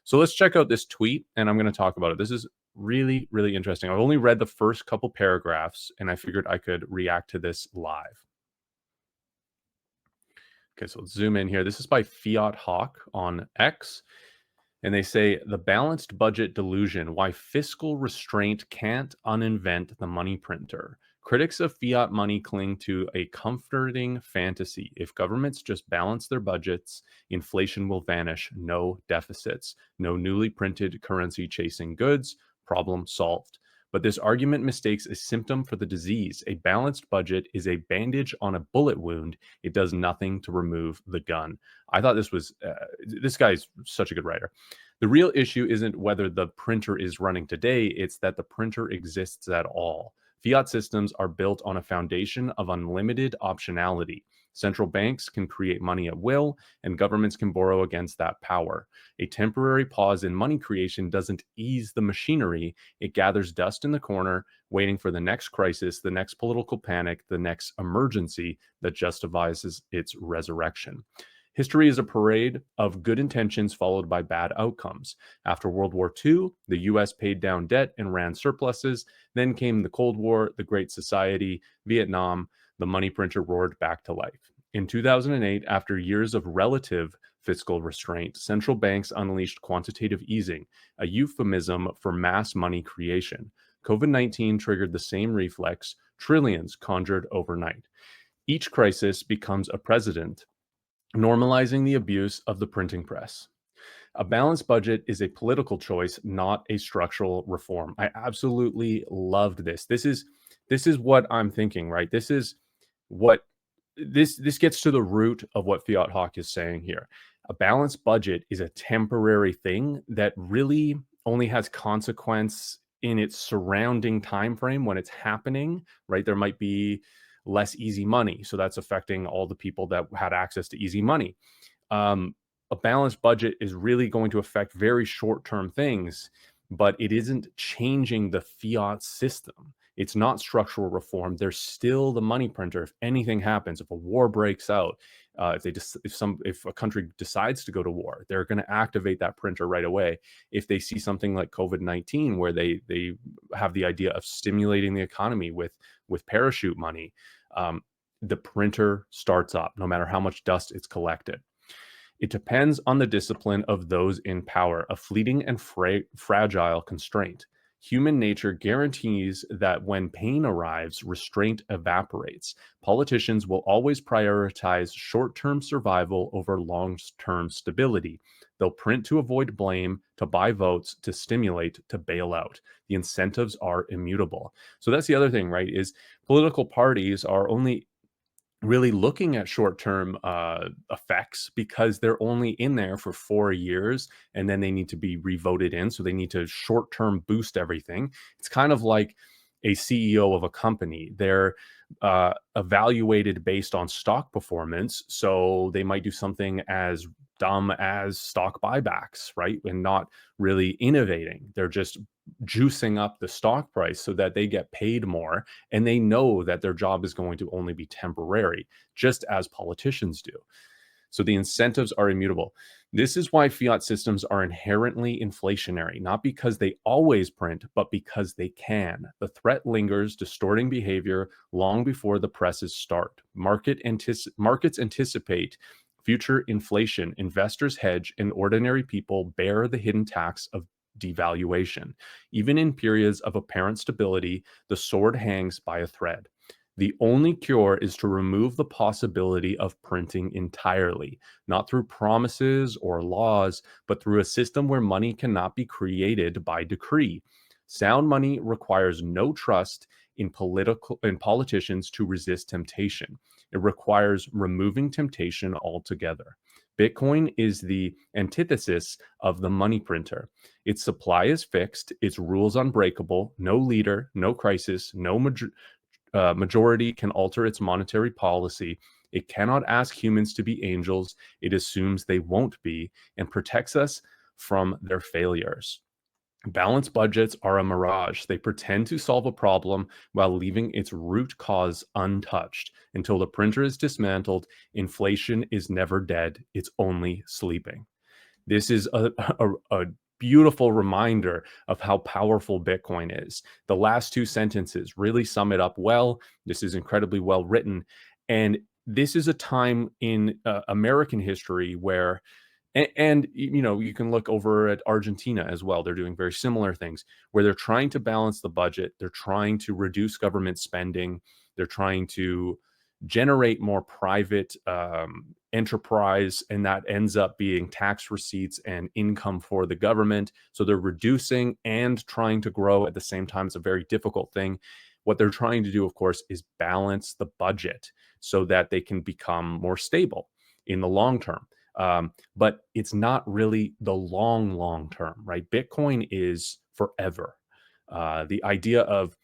So let's check out this tweet and I'm going to talk about it. This is really, really interesting. I've only read the first couple paragraphs and I figured I could react to this live. Okay, so let's zoom in here. This is by Fiat Hawk on X. And they say the balanced budget delusion, why fiscal restraint can't uninvent the money printer. Critics of fiat money cling to a comforting fantasy. If governments just balance their budgets, inflation will vanish. No deficits, no newly printed currency chasing goods. Problem solved. But this argument mistakes a symptom for the disease. A balanced budget is a bandage on a bullet wound. It does nothing to remove the gun. I thought this guy's such a good writer. The real issue isn't whether the printer is running today, it's that the printer exists at all. Fiat systems are built on a foundation of unlimited optionality. Central banks can create money at will, and governments can borrow against that power. A temporary pause in money creation doesn't ease the machinery, it gathers dust in the corner, waiting for the next crisis, the next political panic, the next emergency that justifies its resurrection. History is a parade of good intentions followed by bad outcomes. After World War II, the US paid down debt and ran surpluses. Then came the Cold War, the Great Society, Vietnam. The money printer roared back to life. In 2008, after years of relative fiscal restraint, central banks unleashed quantitative easing, a euphemism for mass money creation. COVID-19 triggered the same reflex, trillions conjured overnight. Each crisis becomes a precedent, normalizing the abuse of the printing press. A balanced budget is a political choice, not a structural reform. I absolutely loved this. This is what I'm thinking, right? This is what this gets to the root of what Fiat Hawk is saying here. A balanced budget is a temporary thing that really only has consequence in its surrounding time frame when it's happening, right? There might be less easy money, so that's affecting all the people that had access to easy money. A balanced budget is really going to affect very short-term things, but it isn't changing the fiat system. It's not structural reform. There's still the money printer. If anything happens, if a war breaks out, if a country decides to go to war, they're going to activate that printer right away. If they see something like COVID-19, where they have the idea of stimulating the economy with parachute money, the printer starts up, no matter how much dust it's collected. It depends on the discipline of those in power, a fleeting and fragile constraint. Human nature guarantees that when pain arrives, restraint evaporates. Politicians will always prioritize short-term survival over long-term stability. They'll print to avoid blame, to buy votes, to stimulate, to bail out. The incentives are immutable. So that's the other thing, right, is political parties are only really looking at short-term effects because they're only in there for 4 years and then they need to be revoted in. So they need to short-term boost everything. It's kind of like a CEO of a company. They're evaluated based on stock performance. So they might do something as dumb as stock buybacks, right? And not really innovating. They're just juicing up the stock price so that they get paid more, and they know that their job is going to only be temporary, just as politicians do. So the incentives are immutable. This is why fiat systems are inherently inflationary, not because they always print, but because they can. The threat lingers, distorting behavior long before the presses start. Markets anticipate future inflation, investors hedge, and ordinary people bear the hidden tax of devaluation. Even in periods of apparent stability, the sword hangs by a thread. The only cure is to remove the possibility of printing entirely, not through promises or laws, but through a system where money cannot be created by decree. Sound money requires no trust in politicians to resist temptation. It requires removing temptation altogether. Bitcoin is the antithesis of the money printer. Its supply is fixed, its rules unbreakable, no leader, no crisis, no majority can alter its monetary policy. It cannot ask humans to be angels. It assumes they won't be and protects us from their failures. Balanced budgets are a mirage. They pretend to solve a problem while leaving its root cause untouched. Until the printer is dismantled, inflation is never dead. It's only sleeping. This is a beautiful reminder of how powerful Bitcoin is. The last two sentences really sum it up well. This is incredibly well written. And this is a time in American history where, and you know, you can look over at Argentina as well. They're doing very similar things where they're trying to balance the budget. They're trying to reduce government spending. They're trying to generate more private enterprise, and that ends up being tax receipts and income for the government. So they're reducing and trying to grow at the same time. It's a very difficult thing. What they're trying to do, of course, is balance the budget so that they can become more stable in the long term. But it's not really the long term, right? Bitcoin is forever. The idea of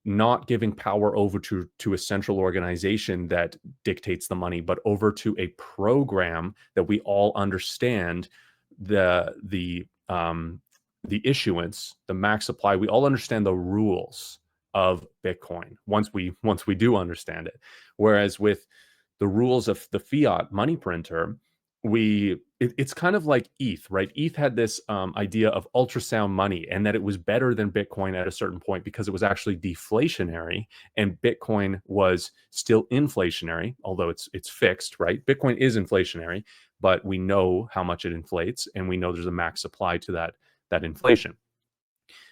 not giving power over to a central organization that dictates the money, but over to a program that we all understand the issuance, the max supply. We all understand the rules of Bitcoin once we do understand it. Whereas with the rules of the fiat money printer, it's kind of like ETH, right? ETH had this idea of ultrasound money, and that it was better than Bitcoin at a certain point because it was actually deflationary, and Bitcoin was still inflationary, although it's fixed, right? Bitcoin is inflationary, but we know how much it inflates, and we know there's a max supply to that inflation.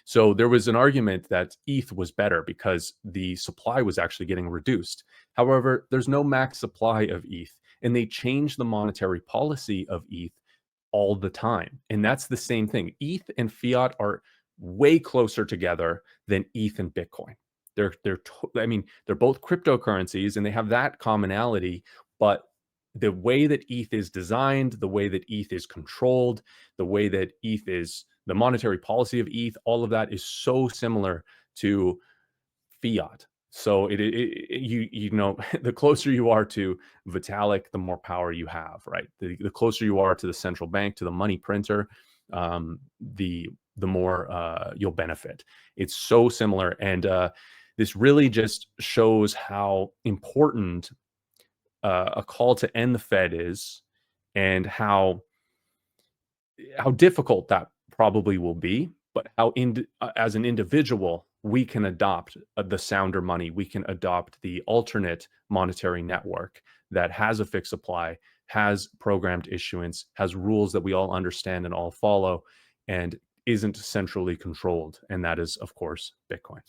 So there was an argument that ETH was better because the supply was actually getting reduced. However, there's no max supply of ETH, and they change the monetary policy of ETH all the time. And that's the same thing. ETH and fiat are way closer together than ETH and Bitcoin. I mean, they're both cryptocurrencies and they have that commonality, but the way that ETH is designed, the way that ETH is controlled, the way that ETH is the monetary policy of ETH, all of that is so similar to fiat. So you know, the closer you are to Vitalik, the more power you have, right? The closer you are to the central bank, to the money printer, the more you'll benefit. It's so similar, and this really just shows how important a call to end the Fed is, and how difficult that probably will be, but how as an individual we can adopt the sounder money. We can adopt the alternate monetary network that has a fixed supply, has programmed issuance, has rules that we all understand and all follow, and isn't centrally controlled. And that is, of course, Bitcoin.